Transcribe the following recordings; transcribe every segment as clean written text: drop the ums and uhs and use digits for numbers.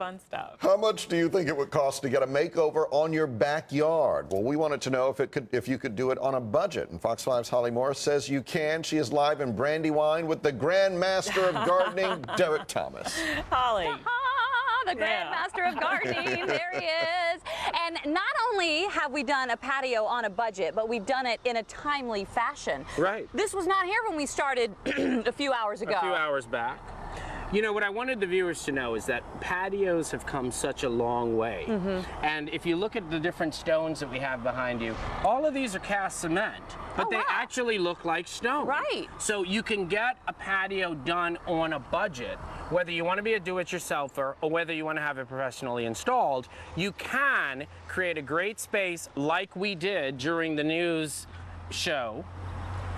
fun stuff. How much do you think it would cost to get a makeover on your backyard? Well, we wanted to know if you could do it on a budget. And Fox 5's Holly Morris says you can. She is live in Brandywine with the Grand Master of Gardening, Derek Thomas. Holly. The Grand Master of Gardening, there he is. And not only have we done a patio on a budget, but we've done it in a timely fashion. Right. This was not here when we started a few hours ago. A few hours back. You know, what I wanted the viewers to know is that patios have come such a long way. And if you look at the different stones that we have behind you, all of these are cast cement, but they actually look like stone. Right. So you can get a patio done on a budget, whether you want to be a do-it-yourselfer or whether you want to have it professionally installed. You can create a great space like we did during the news show.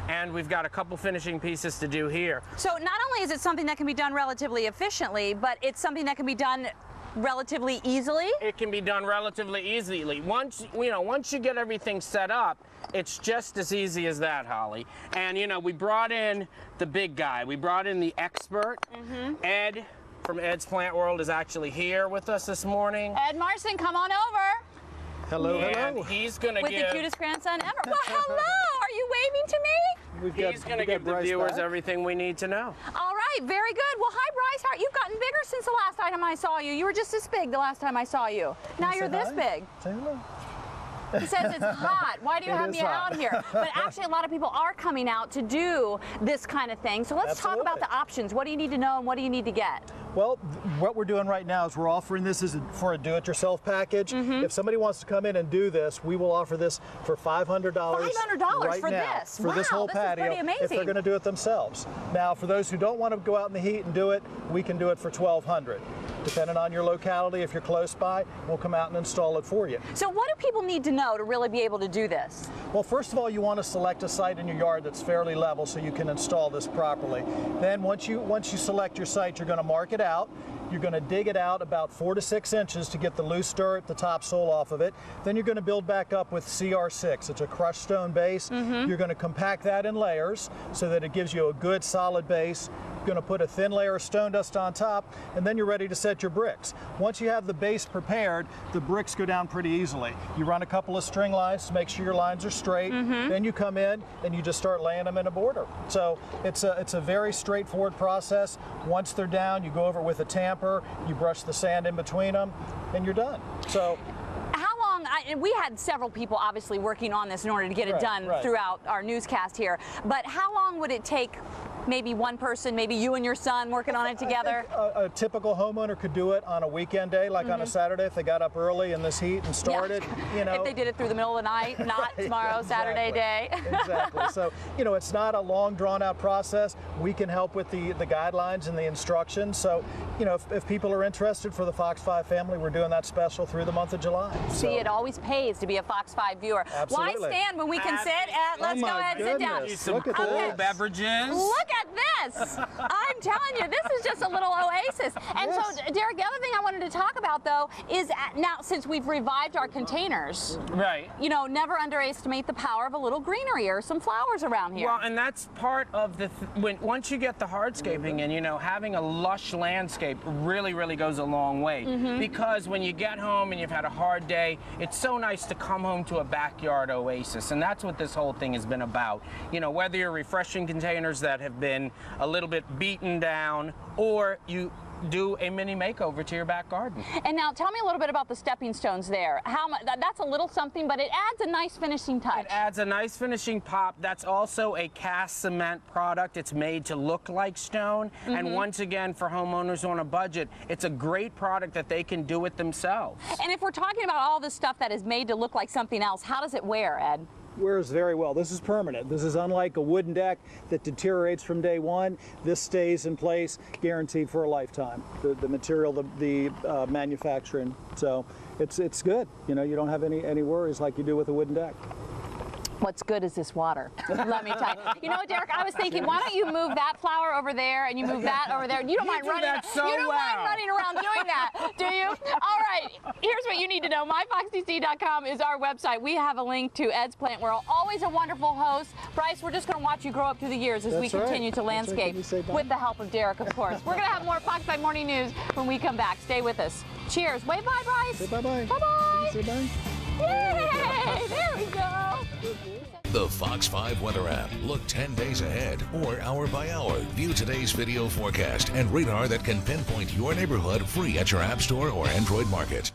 And we've got a couple finishing pieces to do here. So not only is it something that can be done relatively efficiently, but it's something that can be done relatively easily? It can be done relatively easily. Once you get everything set up, it's just as easy as that, Holly. And you know, we brought in the big guy. We brought in the expert. Ed from Ed's Plant World is actually here with us this morning. Ed Marson, come on over. Hello, and hello. He's going to give... With the cutest grandson ever. Well, hello. Are you waving to me? He's going to give the viewers everything we need to know. All right, very good. Well, hi, Bryce. You've gotten bigger since the last time I saw you. You were just this big the last time I saw you. Now you're this big. Say hello. He says it's hot. Why do you have me out here? But actually, a lot of people are coming out to do this kind of thing. So let's talk about the options. What do you need to know and what do you need to get? Well, what we're doing right now is we're offering this for a do-it-yourself package. If somebody wants to come in and do this, we will offer this for $500 $500 for now, this? for this whole patio, is pretty amazing. if they're going to do it themselves. Now, for those who don't want to go out in the heat and do it, we can do it for $1,200. Depending on your locality, if you're close by, we'll come out and install it for you. So what do people need to know to really be able to do this? Well, first of all, you want to select a site in your yard that's fairly level so you can install this properly. Then once you select your site, you're going to mark it out. You're going to dig it out about 4 to 6 inches to get the loose dirt, the topsoil off of it. Then you're going to build back up with CR6. It's a crushed stone base. You're going to compact that in layers so that it gives you a good solid base. You're going to put a thin layer of stone dust on top, and then you're ready to set your bricks. Once you have the base prepared, the bricks go down pretty easily. You run a couple of string lines to make sure your lines are straight. Then you come in and you just start laying them in a border. So it's a very straightforward process. Once they're down, you go over with a tamper, you brush the sand in between them, and you're done. So. How long, we had several people obviously working on this in order to get it done throughout our newscast here, but how long would it take? Maybe one person, maybe you and your son working on it together? A typical homeowner could do it on a weekend day, like on a Saturday, if they got up early in this heat and started. You know, if they did it through the middle of the night, not tomorrow, Saturday day. Exactly. So, you know, it's not a long, drawn-out process. We can help with the guidelines and the instructions. So, you know, if people are interested for the Fox 5 family, we're doing that special through the month of July. See, it always pays to be a Fox 5 viewer. Absolutely. Why stand when we can sit? Let's go ahead and sit down. Some cool beverages. Look at this. I'm telling you, this is just a little oasis. And so, Derek, the other thing I wanted to talk about, though, is now, since we've revived our containers, you know, never underestimate the power of a little greenery or some flowers around here. Well, and that's part of the, once you get the hardscaping in, you know, having a lush landscape really, really goes a long way. Because when you get home and you've had a hard day, it's so nice to come home to a backyard oasis. And that's what this whole thing has been about. You know, whether you're refreshing containers that have been a little bit beaten down, or you do a mini makeover to your back garden. And now tell me a little bit about the stepping stones there. How much? That's a little something, but it adds a nice finishing touch. It adds a nice finishing pop. That's also a cast cement product. It's made to look like stone. And once again, for homeowners on a budget, it's a great product that they can do it themselves. And if we're talking about all this stuff that is made to look like something else, how does it wear, Ed? Wears very well. This is permanent. This is unlike a wooden deck that deteriorates from day one. This stays in place, guaranteed for a lifetime. The material, the manufacturing. So it's good. You know, you don't have any worries like you do with a wooden deck. What's good is this water. Let me tell you. You know what, Derek? I was thinking, why don't you move that flower over there and you move that over there? You don't mind running. That so you don't mind running around doing that, do you? All right. right, here's what you need to know. MyFoxDC.com is our website. We have a link to Ed's Plant World. Always a wonderful host. Bryce, we're just going to watch you grow up through the years as we continue to landscape with the help of Derek, of course. We're going to have more Fox 5 Morning News when we come back. Stay with us. Cheers. Wave bye, Bryce. Say bye-bye. Bye-bye. Say bye. Yay! There we go. The Fox 5 weather app. Look 10 days ahead or hour by hour. View today's video forecast and radar that can pinpoint your neighborhood free at your app store or Android market.